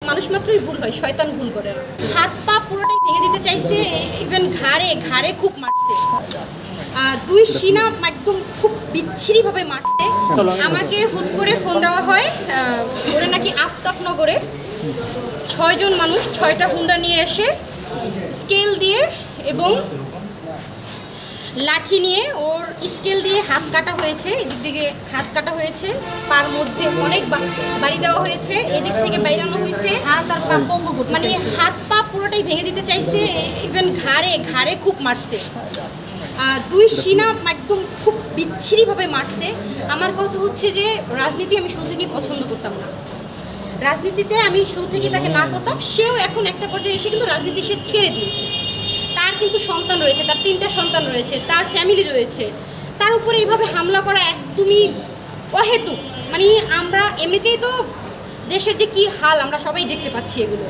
মানুষ মাত্রই ভুল হয়, শয়তান ভুল করে না। হাত পা পুরোটাই ভেঙে দিতে চাইছে, ইভেন ঘাড়ে খুব মারছে, দুই সিনা একদম খুব বিচ্ছিরিভাবে মারছে। আমাকে হুট করে ফোন দেওয়া হয়, ওরা নাকি আফতাবনগরে 6 জন মানুষ 6টা হুন্ডা নিয়ে এসে স্কেল দিয়ে এবং লাঠি নিয়ে ওর স্কেল দিয়ে হাত কাটা হয়েছে, এদিক থেকে হাত কাটা হয়েছে, পার মধ্যে অনেক বাড়ি দেওয়া হয়েছে, এদিক থেকে বাইরানো হয়েছে, হাত আর পা পঙ্গু মানে হাত পা পুরোটাই ভেঙে দিতে চাইছে, ইভেন ঘাড়ে খুব মারছে, দুই সিনা একদম খুব বিচ্ছিরিভাবে মারছে। আমার কথা হচ্ছে যে রাজনীতি আমি শুরু থেকেই পছন্দ করতাম না, রাজনীতিতে আমি শুরু থেকেই তাকে না করতাম। সেও এখন একটা পর্যায়ে এসে কিন্তু রাজনীতি সে ছেড়ে দিয়েছে। তার কিন্তু সন্তান রয়েছে, তার 3টা সন্তান রয়েছে, তার ফ্যামিলি রয়েছে, তার উপরে এইভাবে হামলা করা একদমই অহেতুক। মানে আমরা এমনিতেই তো দেশের যে কি হাল আমরা সবাই দেখতে পাচ্ছি এগুলো,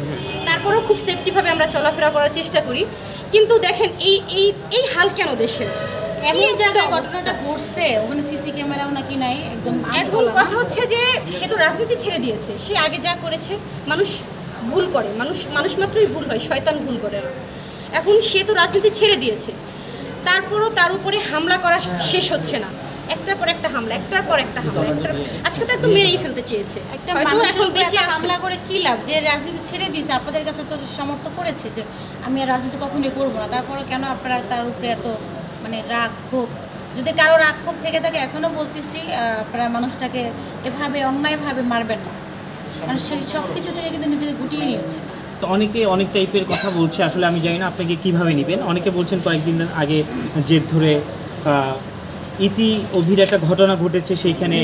তারপরেও খুব সেফটিভাবে আমরা চলাফেরা করার চেষ্টা করি, কিন্তু দেখেন এই হাল কেন দেশের? ঘটনাটা ঘটছে ওখানে সিসি ক্যামেরাও নাকি নাই একদম। এখন কথা হচ্ছে যে সে তো রাজনীতি ছেড়ে দিয়েছে, সে আগে যা করেছে, মানুষ ভুল করে, মানুষ মাত্রই ভুল হয়, শয়তান ভুল করে না। এখন সে তো রাজনীতি ছেড়ে দিয়েছে, তারপরও তার উপরে হামলা করা শেষ হচ্ছে না, একটার পর একটা হামলা, একটার পর একটা হামলা, আজকে তো একদম মেরেই ফেলতে চেয়েছে। একটা মানুষ এখন বেঁচে হামলা করে কি লাভ? যে রাজনীতি ছেড়ে দিয়েছে, আপনাদের কাছে তো সমর্থন করেছে যে আমি আর রাজনীতি কখনোই করবো না, তারপরে কেন আপনারা তার উপরে এত মানে রাগ ক্ষোভ? যদি কারো রাগ ক্ষোভ থেকে থাকে, এখনও বলতেছি আপনারা মানুষটাকে এভাবে অন্যায়ভাবে মারবেন না, কারণ সে সব কিছু থেকে কিন্তু নিজেকে গুটিয়ে নিয়েছে। তো অনেকে অনেক টাইপের কথা বলছে, আসলে আমি জানি না আপনাকে কীভাবে নেবেন। অনেকে বলছেন কয়েকদিন আগে জেদ ধরে ইতি অভির একটা ঘটনা ঘটেছে, সেইখানে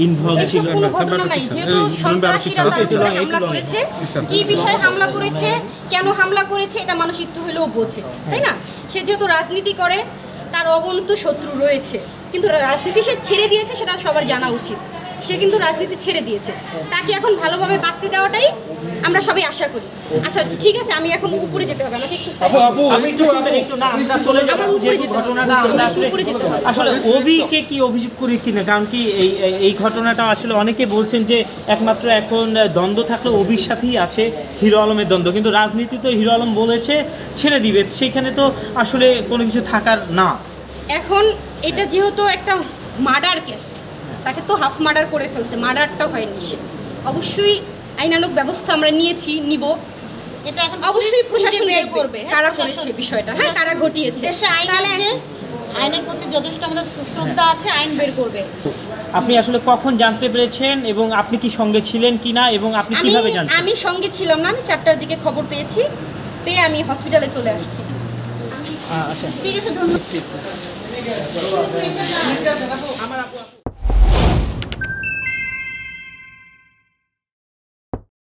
ইনভলভ ছিল। যেহেতু সন্ত্রাসীরা তার উপরে হামলা করেছে, কি বিষয়ে হামলা করেছে, কেন হামলা করেছে, এটা মানুষ একটু হলেও বোঝে, তাই না? সে যেহেতু রাজনীতি করে, তার অগণিত শত্রু রয়েছে, কিন্তু রাজনীতি সে ছেড়ে দিয়েছে, সেটা সবার জানা উচিত। সে কিন্তু রাজনীতি ছেড়ে দিয়েছে, তাকে এখন ভালোভাবে বাঁচতে দেওয়াটাই আমরা সবাই আশা করি। আচ্ছা ঠিক আছে, আমি এখন উপরে যেতে হবে, আমাকে একটু আসলে অভিকে কি অভিযোগ করি কিনা, কারণ কি এই ঘটনাটা আসলে অনেকে বলছেন যে একমাত্র এখন দ্বন্দ্ব থাকলে অভির সাথেই আছে হিরো আলমের দ্বন্দ্ব, কিন্তু রাজনীতি তো হিরো আলম বলেছে ছেড়ে দিবে, সেখানে তো আসলে কোনো কিছু থাকার না। এখন এটা যেহেতু একটা মার্ডার কেস, তাকে তো হাফ মার্ডার করে ফেলছে, মার্ডারটা হয়নি। সে অবশ্যই আইনানুগ ব্যবস্থা আমরা নিব, এটা এখন অবশ্যই প্রশাসন বের করবে কারা করেছে বিষয়টা, হ্যাঁ কারা ঘটিয়েছে। দেশে আইন আছে, আইনের প্রতি যথেষ্ট আমাদের শ্রদ্ধা আছে, আইন বের করবে। আপনি আসলে কখন জানতে পেরেছেন এবং আপনি কি সঙ্গে ছিলেন কিনা এবং আপনি কিভাবে জানছেন? আমি সঙ্গে ছিলাম না, আমি 4টার দিকে খবর পেয়েছি, পেয়ে আমি হসপিটালে চলে আসছি। আচ্ছা ঠিক আছে, ধন্যবাদ।